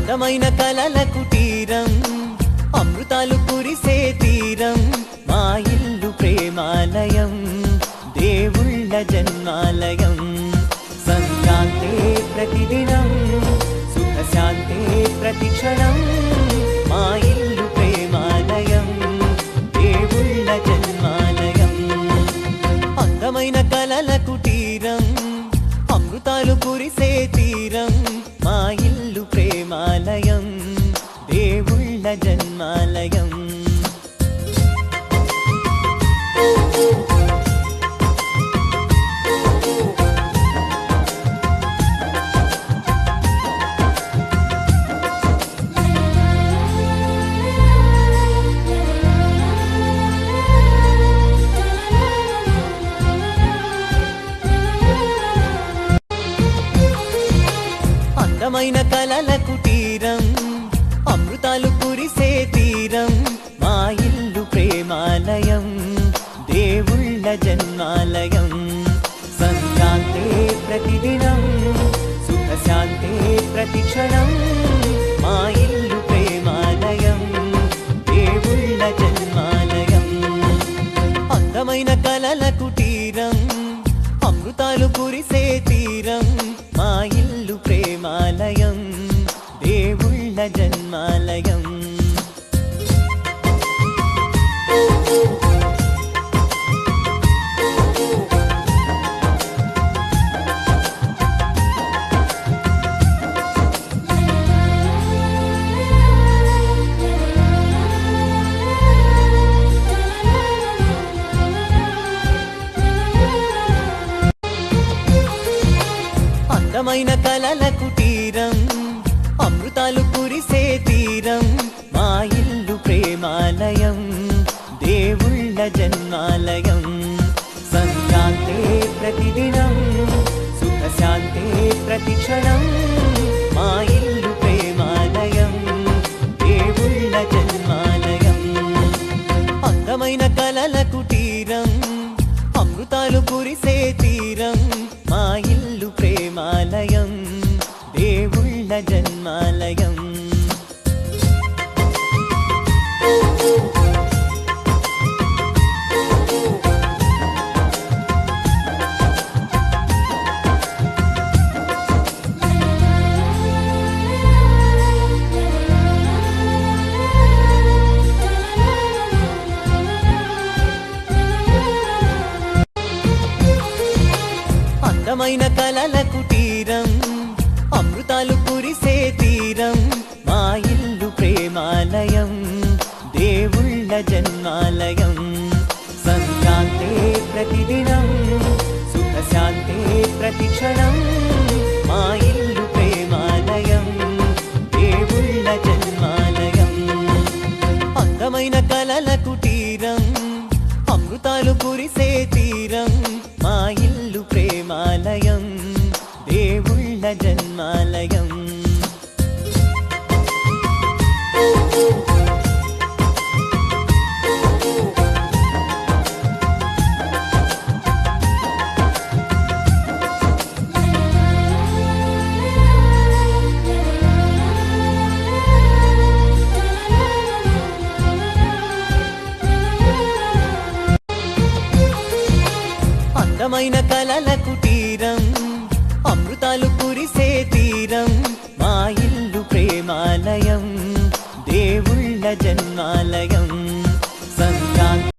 అందమైన కలల కుటీరం, అమృతాలు కురిసే తీరం, మా ఇల్లు ప్రేమాలయం, దేవుళ్ళ జన్మాలయం. సంక్రాంతే ప్రతిదినం, సుఖశాంతే ప్రతిక్షణం, మా ఇల్లు ప్రేమాలయం, దేవుళ్ళ జన్మాలయం. అందమైన కలల కుటీరం, అమృతాలు కురిసే తీరం, మా ఇల్లు ప్రేమాలయం, దేవుళ్ళ జన్మాలయం. అందమైన కలల కుటీరం, అమృతాలు కురిసే తీరం, మా ఇల్లు ప్రేమాలయం, దేవుళ్ళ జన్మాలయం. సంక్రాంతే ప్రతిదినం, సుఖశాంతే ప్రతిక్షణం, మా ఇల్లు ప్రేమాలయం, దేవుళ్ళ జన్మాలయం. అందమైన కలల కుటీరం, అమృతాలు కురిసే తీరం, మా ఇల్లు ప్రేమాలయం, దేవుళ్ళ జన్మాలయం. అందమైన కలల కుటీరం, అమృతాలు కురిసే తీరం, మా ఇల్లు ప్రేమాలయం, దేవుళ్ళ జన్మాలయం. సంక్రాంతే ప్రతిదినం, సుఖశాంతే ప్రతిక్షణం, మా ఇల్లు ప్రేమాలయం, దేవుళ్ళ జన్మాలయం. అందమైన కలల కుటీరం, అమృతాలు కురిసే తీరం, మా ఇల్లు ప్రేమాలయం, దేవుళ్ళ జన్మాలయం. అందమైన కలల కుటీరం, అమృతాలు కురిసే తీరం, మా ఇల్లు ప్రేమాలయం, దేవుళ్ళ జన్మాలయం. సంక్రాంతే ప్రతిదినం, సుఖశాంతే ప్రతిక్షణం, మా ఇల్లు ప్రేమాలయం, దేవుళ్ళ జన్మాలయం. అందమైన కలల కుటీరం, అమృతాలు కురిసే తీరం, మా ఇల్లు ప్రేమాలయం, దేవుళ్ళ జన్మాలయం. అందమైన కలల కుటీరం, అమృతాలు కురిసే తీరం, మా ఇల్లు ప్రేమాలయం, దేవుళ్ళ జన్మాలయం. సంక్రాంతి